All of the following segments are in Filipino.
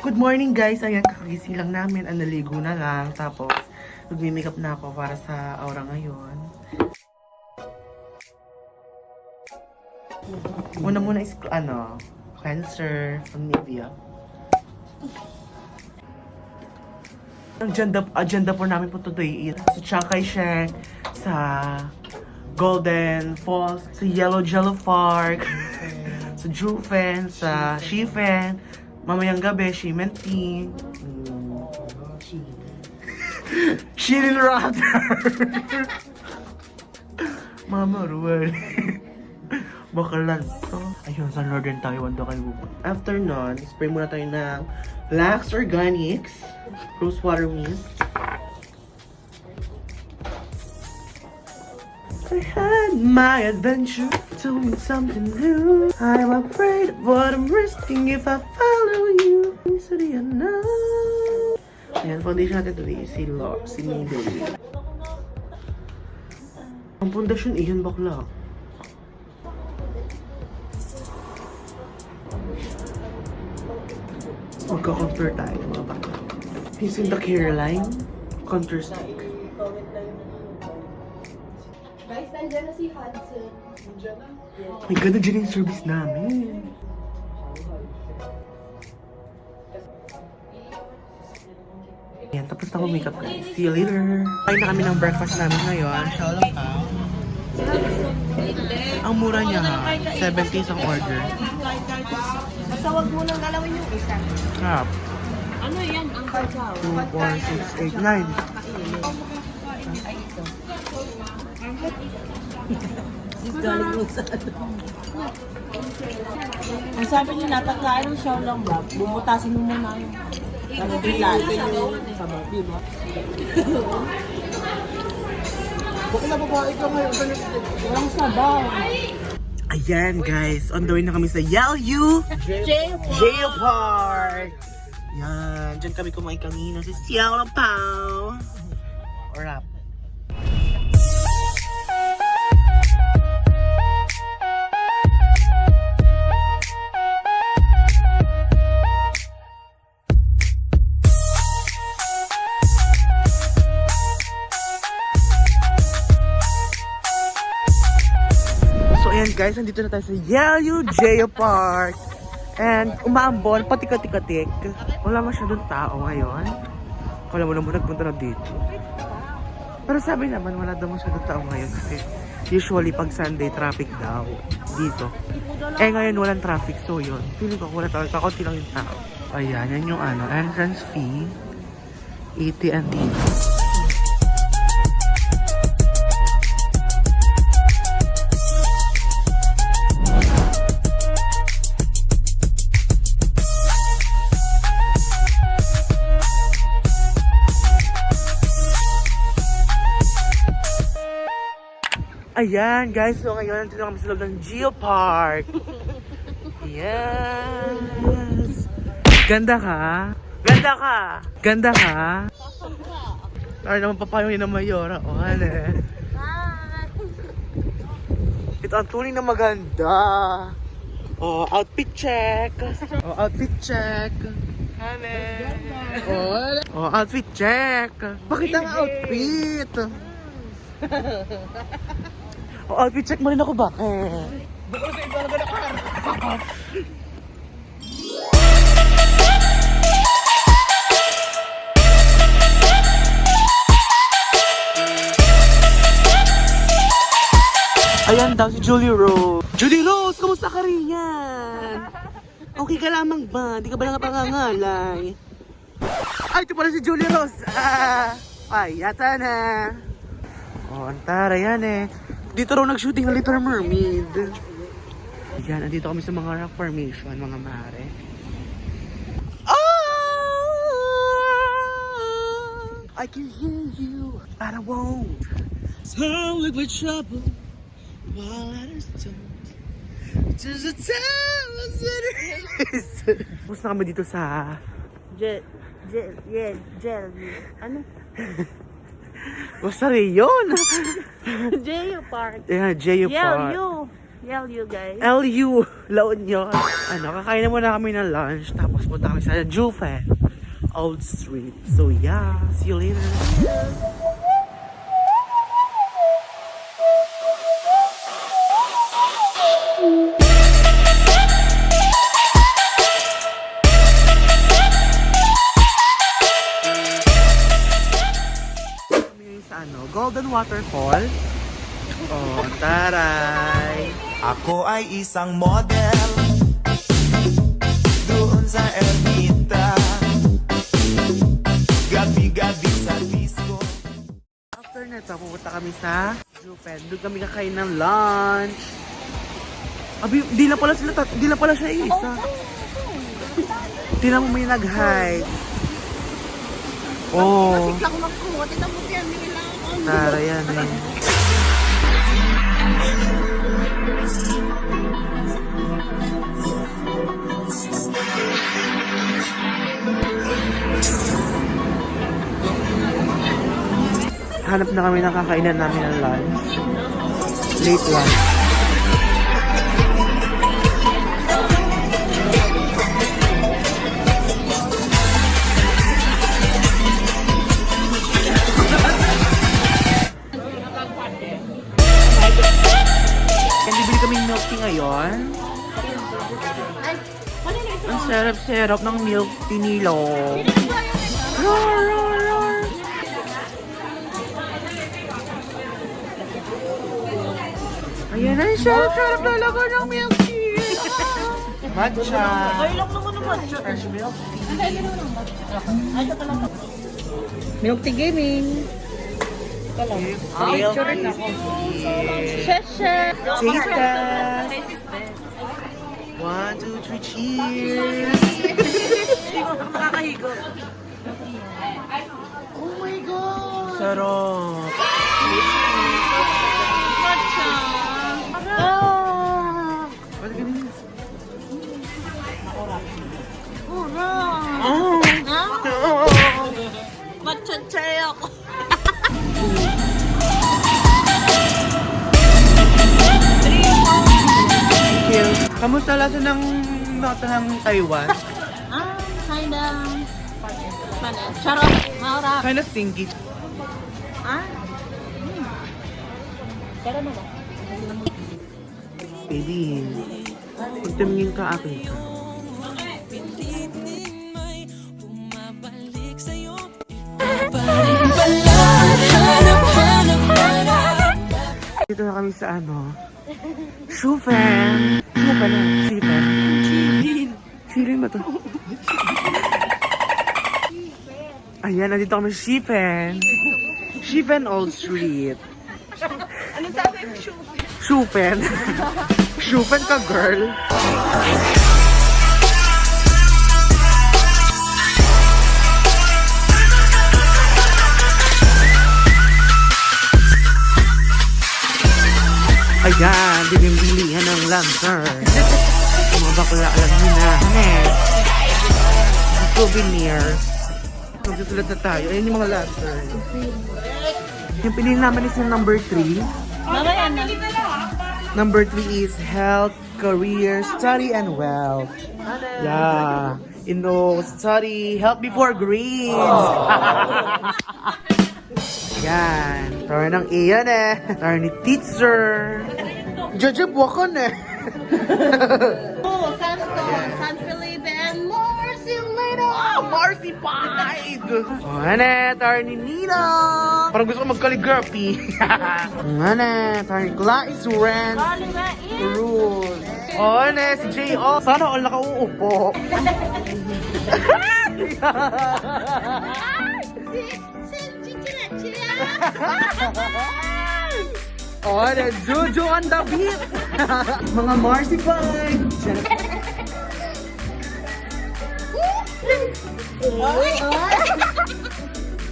Good morning guys! Ayan, kakagising lang namin. Naligo na lang. Tapos, magmi-makeup na ako para sa aura ngayon. Muna is, cleanser from Nivea. Ang agenda po namin po today is sa Chiang Kai-shek, sa Golden Falls, sa Yellow Jello Park, sa Jufen, sa Shifen, mamayang gabi, Shimenting, Shirin Rather, Mama Ruel, Bakalan to. Ayun, sa Northern Taiwan daw kayo pupunta. After nun, spray muna tayo ng Lax Organics Rose Water Mist. I had my adventure, doing something new. I'm afraid of what I'm risking if I follow you into the unknown. Ayan, foundation natin today is si Maybelline. Ang pundasyon, iyon bakla. Magka-contour tayo mga bakla. Using the Caroline Contour Stick. Guys, nandiyan na si Hudson. Nandiyan na? May ganda dyan yung service namin. Ayan, tapos na ako makeup guys. See you later. Kain na kami ng breakfast namin ngayon. Xiaolong Pao. Ang mura niya ha. 70 ang order. Basta wag mo nang galawin yung isa. Crap. Ano yan? Ang kasaw. 2, 4, 6, 8, 9. Ay, ito. Sis, galing mo sa ano. Ang sabi nila, pagkain ng Xiaolong ba, bumutasin mo muna yung lahat yung sabaw, di ba? Bakit na babae ka ngayon? Walang sabaw. Ayan guys, on the way na kami sa Yalyu Jail Park. Yan, dyan kami kumain kanina sa Xiaolong Pao. Or up. So ayan guys, nandito na tayo sa Yalyu Jail Park. And umaambon, patika-tikatik. Wala masyadong tao ngayon. Kala mo naman nagpunta na dito. Pero sabi naman, wala daw masyadong tao ngayon kasi usually pag Sunday, traffic daw dito. Eh ngayon walang traffic, so yun. Feeling ko wala tao, kakunti lang yung tao. Ayan, yan yung entrance fee. 80 and dito. Ayan guys, so ngayon nandito kami sa loob ng Geopark. Yes! Ganda ka? Ganda ka? Ganda ka? Ay naman papayo yun ng Mayora. O hane. Ito ang tunay na maganda. O, outfit check. O, outfit check. Hane. O, outfit check. Bakit ang outfit? O, outfit check mo rin ako ba? Bukod sa iba na ka. Ayan daw si Julie Rose. Julie Rose, kamusta ka rin yan? Okay ka lamang ba? Di ka ba nangapangangalay? Ay, ito pala si Julie Rose. Ay, yata na. Oh, antara yan eh. Dito raw nag-shooting ng Little Mermaid. Ayan, andito kami sa mga rock formation, mga mare. I can hear you, but I won't. Sound like we're trouble. While others don't. Just a time as it is. Tapos na kami dito sa... Ano? Basta rin yun. Jail Park. Yeah, J.U. Park. Yelyu. LU guys. LU, La Union. Ano, kakain na muna kami ng lunch, tapos punta kami sa Jufen, Old Street. So yeah, see you later. Kami ngayon sa ano, Golden Waterfall. Oh, taray! Ako ay isang model doon sa Ermita, gabi-gabi sa disco. After nito, pupunta kami sa Jufen. Doon kami kakain ng lunch. Abi, di na pala siya isa. Tingnan mo may nag-hide. Oh. Ako magkuha. Tignan mo yan nila. Tara yan eh. Hanap na kami ng kakainan namin ng lunch. Late lunch. Bibili kaming milk tea ngayon. Ang sarap-sarap ng milk tea nilo. Roar, roar, roar. Ayan na siya. Sarap talaga ng milk tea. Matcha. Ay, lang naman naman. Fresh milk Milk tea gaming. tea. Milk tea. Shasha. Taste test. 1, 2, 3, cheers! Hindi ko makakahigo. Oh my God! Sarap! Matcha. Ah! Ba't ganyan? Matcha chay ako. Thank you. Kamusta lasa ng nota ng Taiwan? Kinda. Panet. Charot. Maura. Kinda stinky. Pero naman. Baby, pagtamingin ka akin ka. Dito na kami sa ano? Jufen! Jufen na. Jufen. Chilin ba to? Ayan, nandito kami sa Jufen. Jufen Old Street. Ano sabi mo, Jufen. Jufen ka, girl. Ayan, binimbilihan ng lantern. Mga bakla, alam nyo na. Souvenirs. Magsusulat na tayo. Ayan yung mga lantern. Yung pinili naman is yung number 3. Mamaya na. Number 3 is health, career, study, and wealth. Yeah. Study, health before grades. Yan. Turn ng iyan eh. Turn ni teacher. Jajab wakan eh. Oh, San Felipe and Marcy later. Oh, Marcy Pied! Oh, ane, turn ni Nina. Parang gusto ko mag-calligraphy. Ane, turn ni Claice Ren. Rules. Oh, ane, si J.O. Sana all nakauupo. Oh, ane, Jojo on the beat. Mga Marcy Pied.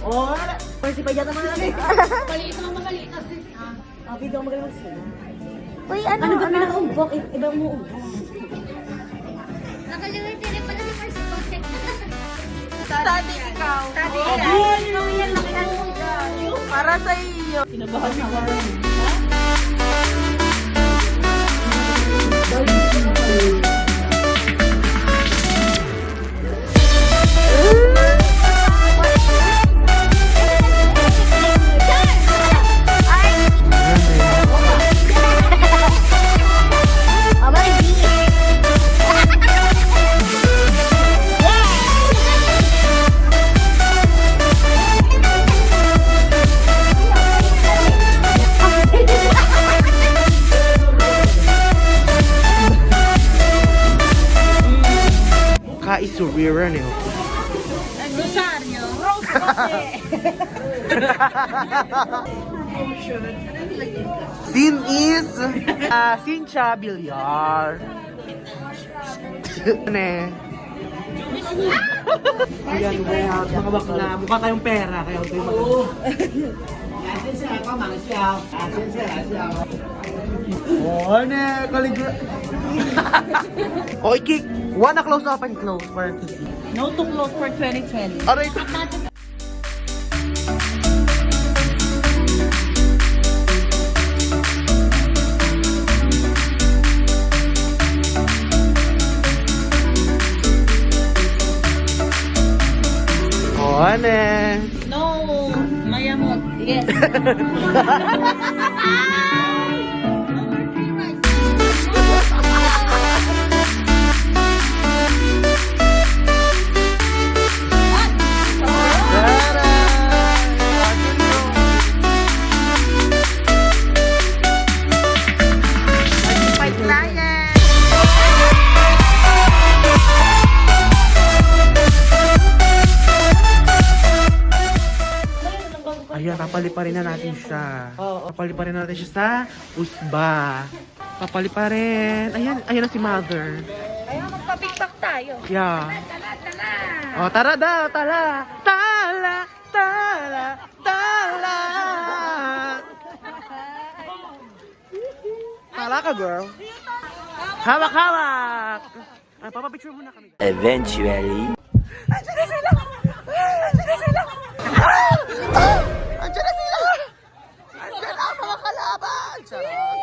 Oh, Marcy pa yata mga namin. Maliit naman maliit na sis. Video magaling magsila. Uy, ano ba pinaka-umbok? Iba mo umbok. Nakalimutan rin pala si First Project. Study ikaw. Sabi ko, ikaw yan, lakihan mo dyan. Para sa iyo. Kinabahan si Warren. Ka-isurira niyo. Rosario. Scene is Cynthia Villar. Ne. Ayan, mga bakla. Mukha kayong pera. Kaya huwag kayong Oh, ne. Kaligra. Okay, kick. Wanna close up and close for No to close for 2020. Alright. Oh, ne. No, mayamot. Yes. Ayan, papaliparin na natin siya. Papaliparin na natin siya sa usba. Papaliparin. Ayan, ayan na si Mother. Ayun, magpapikpak tayo. Yeah. Tala, tala. Oh, tara daw, tala. Tala, tala, tala. Tala ka, girl. Hawak, hawak. Ay, papapicture muna kami. Eventually. Andiyan na sila! Andiyan na sila! Ah! Andiyan na sila! Andiyan ang mga kalaban! Charot!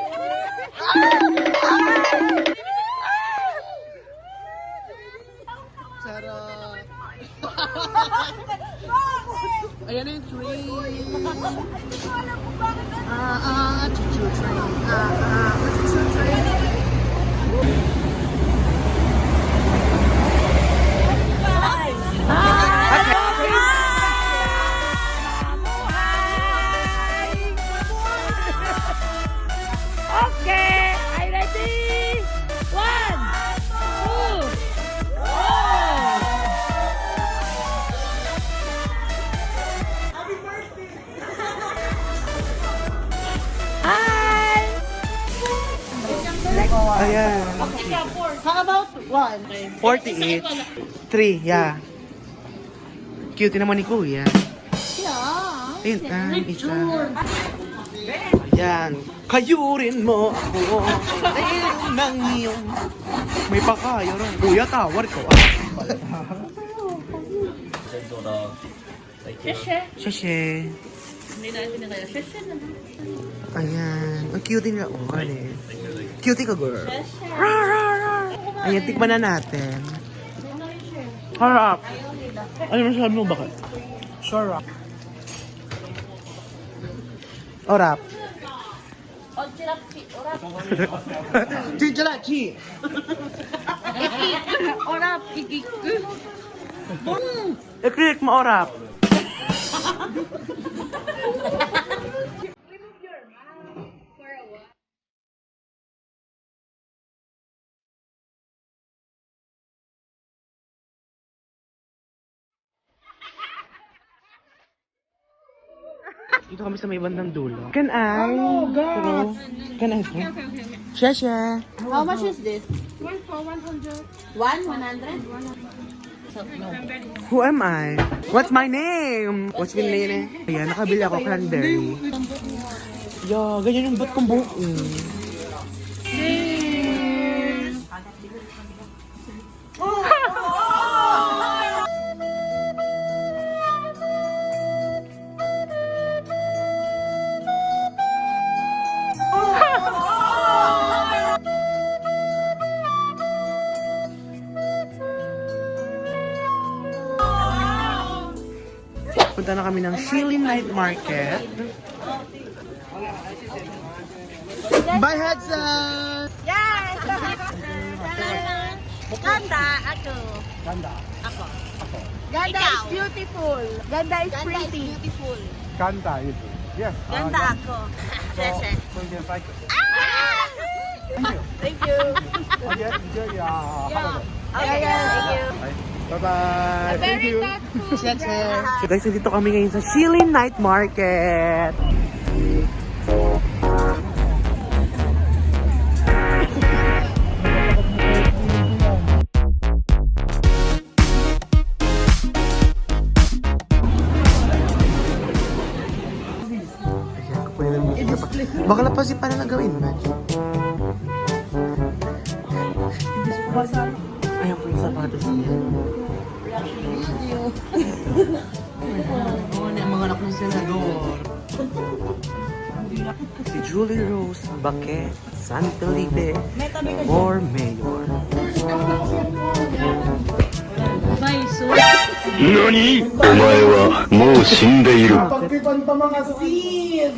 Charot! Ayan na yung tree! Chuchu tree! Chuchu tree! Okay, I ready? 1, 2, Hi! Ayan. How about 1? 48. 3, yeah. Cute naman ni Kuya. Ayun, isa. Ayan. Kayurin mo ako. Ayun ng iyong. May pakayo rin. Kuya, tawar ko. Sheshe. Hindi natin na kaya. Sheshe naman. Ayan. Ang cute nila. Oh, ano eh. Cutie ka, girl. Rar, rar, rar. Ayan, tikman na natin. Harap. Ano masasabi mo bakit? Sarap. Orap. Chichalachi. Orap, ikik. I-click mo, orap. Dito kami sa may bandang dulo. Can I? Oh, God. Can I? Shasha. How much is this? 1 for 100. 100? Who am I? What's my name? What's my name? Ayan, nakabili ako cranberry. Yo, ganyan yung ba't kong buhok. Punta na kami ng Shilin Night Market. Bye, Hudson! Yes! Ganda, ako. Ganda. Ganda is beautiful. Ganda is pretty. beautiful. Ganda ito. Yes. Ganda ako. So you can like it. Thank you. Okay, enjoy your holiday. Okay, thank you. Bye-bye. Thank you. So guys, dito kami ngayon sa Shilin Night Market. Baka lapasin pa na gawin, man. Ayan po yung sapatos niya. Oo na, mga anak ng senador. Si Julie Rose Baquet Santelipe for mayor. NANI?! お前はもう死んでいる。 Pagpipan pa mga sis!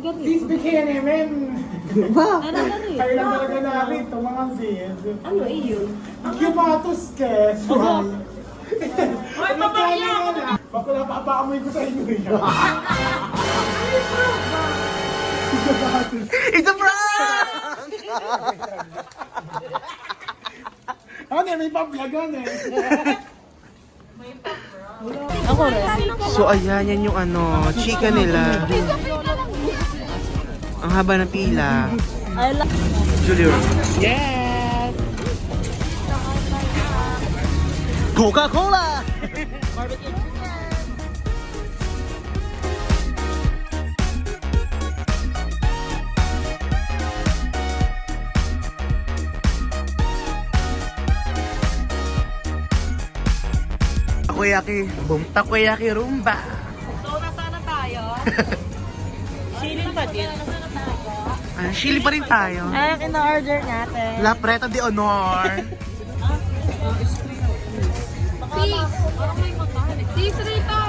Sis bikini, men! Kayo lang talaga namin itong mga sis. Ano iyo? Ang kimatos ke! Ay, mamaya! Baka napapaamoy ko sa inyo yun. It's a prank! Ano eh, may pablagan eh. So ayan, yan yung ano, chika nila. Ang haba ng pila. Julie Rose. Yes! Coca-Cola! Takoyaki, boom, takoyaki rumba. So, nasaan na tayo? Chilin pa din. Chili pa rin tayo. Ay, kina-order natin. La Preta de Honor. Sis rito!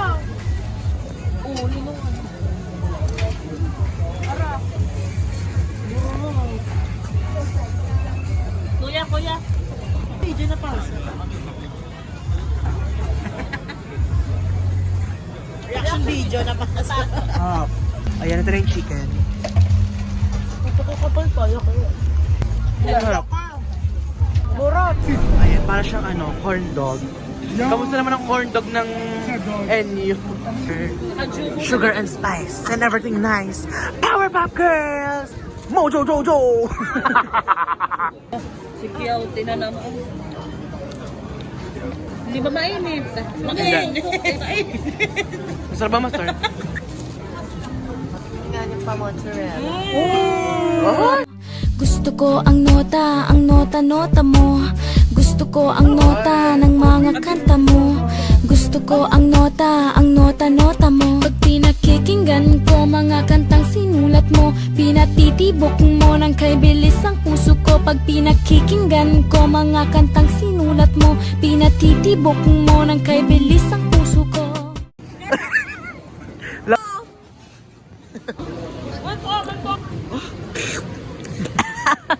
Kuya. Video na pause. Reaction video na pause. Ayan, ito na yung chicken. Kapal pa, kaya. Sarap. Burot. Ayan, para siyang ano, corn dog. Kamusta naman ang corn dog ng NU? Sugar and spice and everything nice. Powerpuff Girls! Mojo Jojo! Si Kiyaute na naman. Hindi ba mainit? Mainit. Masarap ba, Master? Gusto ko ang nota mo. Gusto ko ang nota ng mga kanta mo. Gusto ko ang nota mo. Pag pinakikinggan ko mga kantang sinulat mo, pinatitibok mo ng kay bilis ang puso ko. Pag pinakikinggan ko mga kantang sinulat mo, pinatitibok mo ng kay bilis ang puso ko.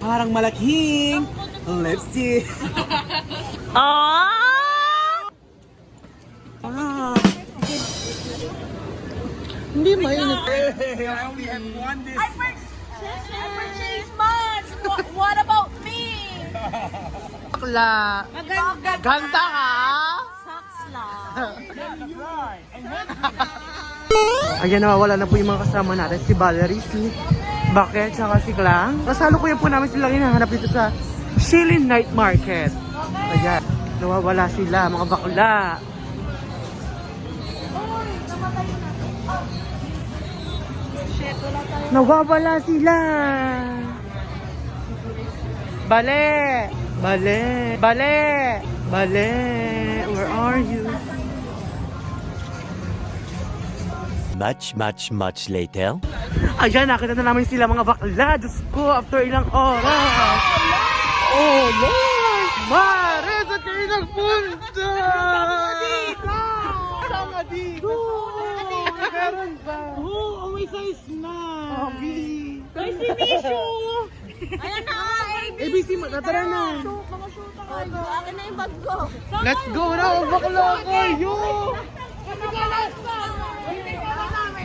Parang malaking lipstick. Hindi mainit. I only have one this. purchased much. What about me? Bakla. Ganda ka? Ayan, nawawala na po yung mga kasama natin. Si Valerie, si Baquet, saka si Klang. Kasalo ko yan po namin silang hinahanap dito sa Shilin Night Market. Ayan, nawawala sila, mga bakla. Nawawala sila. Bale! Where are you? Much later. Ayan, nakita na namin sila mga bakla. Diyos ko, after ilang oras. Oh, Lord! Mare, saan kayo nagpunta? Sama dito! Oo, may size na. Guys, si Mishu! ABC mo, tara na. Akin na yung bag ko. Let's go na, bakla kayo.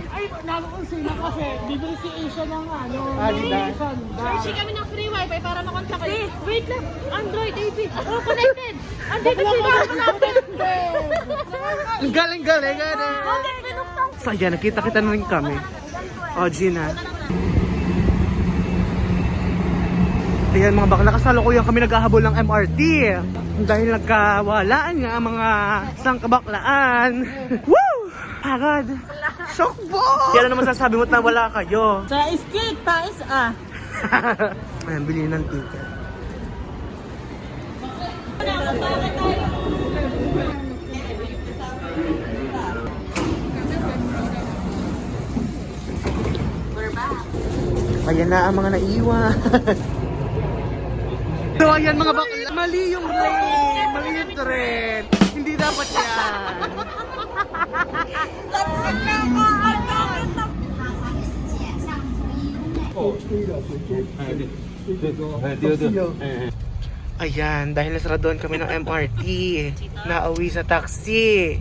Ay, nakakonsina kasi bibili si Asia ng ano. Adidas. Searching kami ng free wifi para makontak kayo. Wait lang! Android, David! Oh, connected! Andito sila! Ang galing. So ayan, nakita-kita na rin kami. O, Gina. Ayan mga bakla, kasalukuyan kami naghahabol ng MRT. Dahil nagkawalaan nga ang mga sangkabaklaan. Woo! Pagod! Shockbo! Yan naman sasabi mo't na wala kayo. Sa skate, pais ah! Ayan, bilhin ng ticket. Ayan na ang mga naiwan. So ayan mga bakla, mali yung lane, mali yung trend. Hindi dapat yan. Ayan, dahil nasaraduan kami ng MRT, nauwi sa taxi.